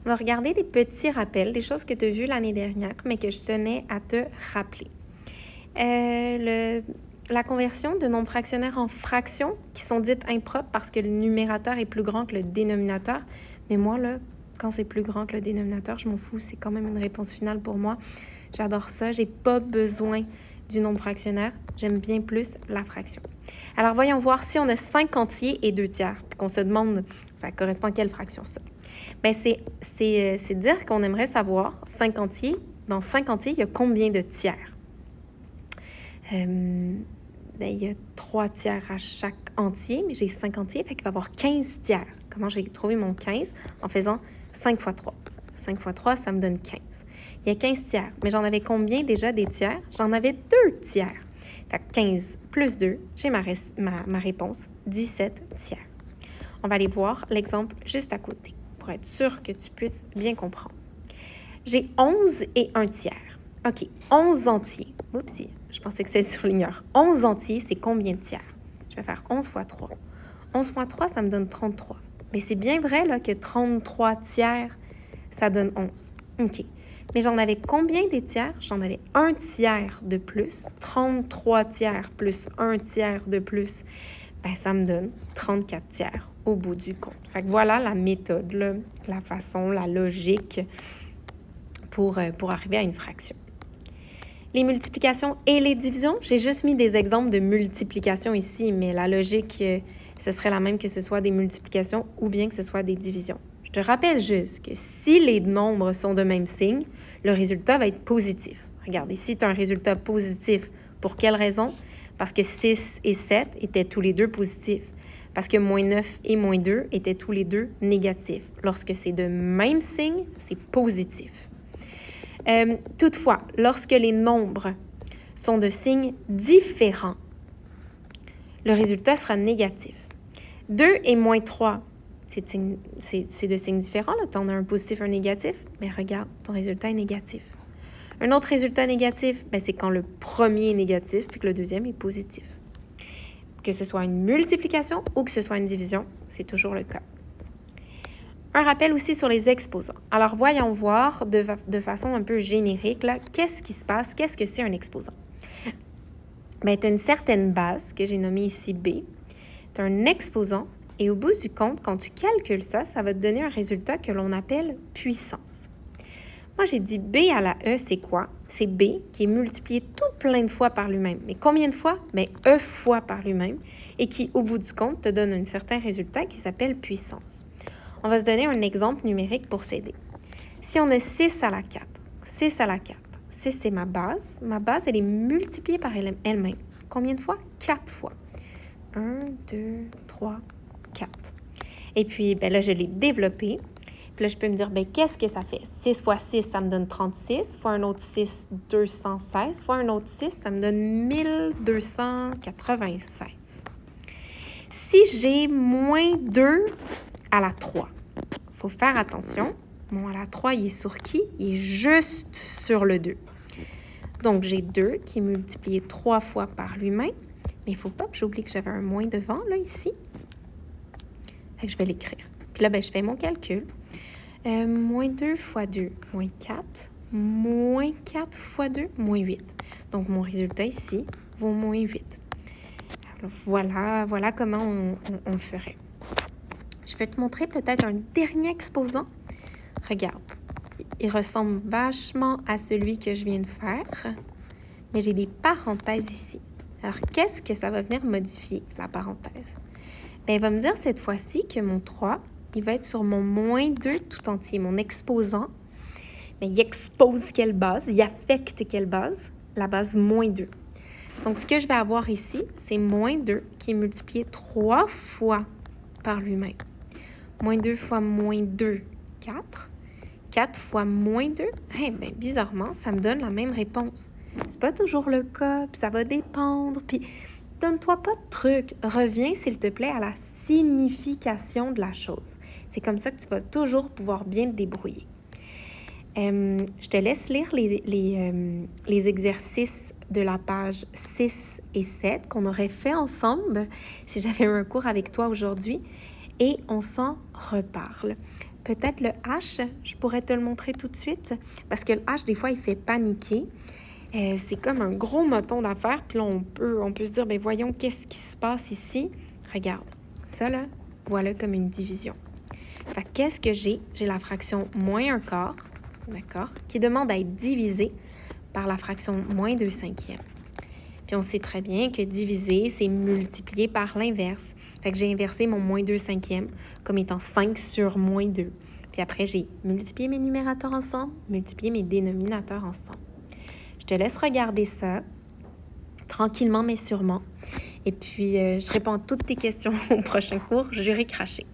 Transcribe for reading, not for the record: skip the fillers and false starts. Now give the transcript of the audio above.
On va regarder des petits rappels, des choses que tu as vues l'année dernière, mais que je tenais à te rappeler. La conversion de nombres fractionnaires en fractions qui sont dites impropres parce que le numérateur est plus grand que le dénominateur. Mais moi, là, quand c'est plus grand que le dénominateur, je m'en fous. C'est quand même une réponse finale pour moi. J'adore ça. J'ai pas besoin du nombre fractionnaire. J'aime bien plus la fraction. Alors, voyons voir si on a 5 entiers et 2 tiers. Puis qu'on se demande, ça correspond à quelle fraction ça? Bien, c'est dire qu'on aimerait savoir 5 entiers. Dans 5 entiers, il y a combien de tiers? Il y a 3 tiers à chaque entier, mais j'ai 5 entiers, fait qu'il va y avoir 15 tiers. Comment j'ai trouvé mon 15? En faisant 5 fois 3. 5 fois 3, ça me donne 15. Il y a 15 tiers, mais j'en avais combien déjà des tiers? J'en avais 2 tiers. Fait que 15 plus 2, j'ai ma réponse, 17 tiers. On va aller voir l'exemple juste à côté, pour être sûr que tu puisses bien comprendre. J'ai 11 et 1 tiers. OK, 11 entiers. Oups, je pensais que c'était surligneur. 11 entiers, c'est combien de tiers? Je vais faire 11 fois 3. 11 fois 3, ça me donne 33. Mais c'est bien vrai là, que 33 tiers, ça donne 11. OK. Mais j'en avais combien des tiers? J'en avais 1 tiers de plus. 33 tiers plus 1 tiers de plus. Ben, ça me donne 34 tiers au bout du compte. Fait que voilà la méthode, là, la façon, la logique pour arriver à une fraction. Les multiplications et les divisions, j'ai juste mis des exemples de multiplication ici, mais la logique, ce serait la même que ce soit des multiplications ou bien que ce soit des divisions. Je te rappelle juste que si les nombres sont de même signe, le résultat va être positif. Regarde, ici, tu as un résultat positif. Pour quelle raison? Parce que 6 et 7 étaient tous les deux positifs. Parce que moins 9 et moins 2 étaient tous les deux négatifs. Lorsque c'est de même signe, c'est positif. Toutefois, lorsque les nombres sont de signes différents, le résultat sera négatif. 2 et moins 3, c'est de signes différents. Tu en as un positif, un négatif. Mais regarde, ton résultat est négatif. Un autre résultat négatif, c'est quand le premier est négatif puis que le deuxième est positif. Que ce soit une multiplication ou que ce soit une division, c'est toujours le cas. Un rappel aussi sur les exposants. Alors, voyons voir de façon un peu générique, là, qu'est-ce qui se passe, qu'est-ce que c'est un exposant? Tu as une certaine base que j'ai nommée ici B. Tu as un exposant et au bout du compte, quand tu calcules ça, ça va te donner un résultat que l'on appelle puissance. Moi, j'ai dit B à la E, c'est quoi? C'est B qui est multiplié tout plein de fois par lui-même. Mais combien de fois? E fois par lui-même et qui, au bout du compte, te donne un certain résultat qui s'appelle puissance. On va se donner un exemple numérique pour s'aider. Si on a 6 à la 4, 6 à la 4, 6 c'est ma base. Ma base, elle est multipliée par elle-même. Combien de fois? 4 fois. 1, 2, 3, 4. Et puis, là, je l'ai développé. Puis là, je peux me dire, qu'est-ce que ça fait? 6 fois 6, ça me donne 36. Fois un autre 6, 216. Fois un autre 6, ça me donne 1296. Si j'ai moins 2 à la 3, il faut faire attention. Mon à la 3, il est sur qui? Il est juste sur le 2. Donc, j'ai 2 qui est multiplié 3 fois par lui-même. Mais il ne faut pas que j'oublie que j'avais un moins devant, là, ici. Fait que je vais l'écrire. Puis là, je fais mon calcul. Moins 2 fois 2, moins 4. Moins 4 fois 2, moins 8. Donc, mon résultat ici vaut moins 8. Alors, voilà comment on ferait. Je vais te montrer peut-être un dernier exposant. Regarde, il ressemble vachement à celui que je viens de faire, mais j'ai des parenthèses ici. Alors, qu'est-ce que ça va venir modifier, la parenthèse? Il va me dire cette fois-ci que mon 3, il va être sur mon moins 2 tout entier. Mon exposant, il expose quelle base? Il affecte quelle base? La base moins 2. Donc, ce que je vais avoir ici, c'est moins 2 qui est multiplié 3 fois par lui-même. Moins 2 fois moins 2, 4. 4 fois moins 2, bizarrement, ça me donne la même réponse. C'est pas toujours le cas, puis ça va dépendre, puis donne-toi pas de trucs. Reviens, s'il te plaît, à la signification de la chose. C'est comme ça que tu vas toujours pouvoir bien te débrouiller. Je te laisse lire les exercices de la page 6 et 7 qu'on aurait fait ensemble si j'avais eu un cours avec toi aujourd'hui. Et on s'en reparle. Peut-être le H, je pourrais te le montrer tout de suite, parce que le H, des fois, il fait paniquer. C'est comme un gros moton d'affaires, puis là, on peut se dire, ben voyons, qu'est-ce qui se passe ici? Regarde, ça là, voilà comme une division. Fait qu'est-ce que j'ai? J'ai la fraction moins 1/4, d'accord, qui demande à être divisée par la fraction moins 2/5. Puis on sait très bien que diviser, c'est multiplier par l'inverse. Fait que j'ai inversé mon moins 2/5 comme étant 5 sur moins 2. Puis après, j'ai multiplié mes numérateurs ensemble, multiplié mes dénominateurs ensemble. Je te laisse regarder ça, tranquillement mais sûrement. Et puis, je réponds à toutes tes questions au prochain cours. J'irai cracher.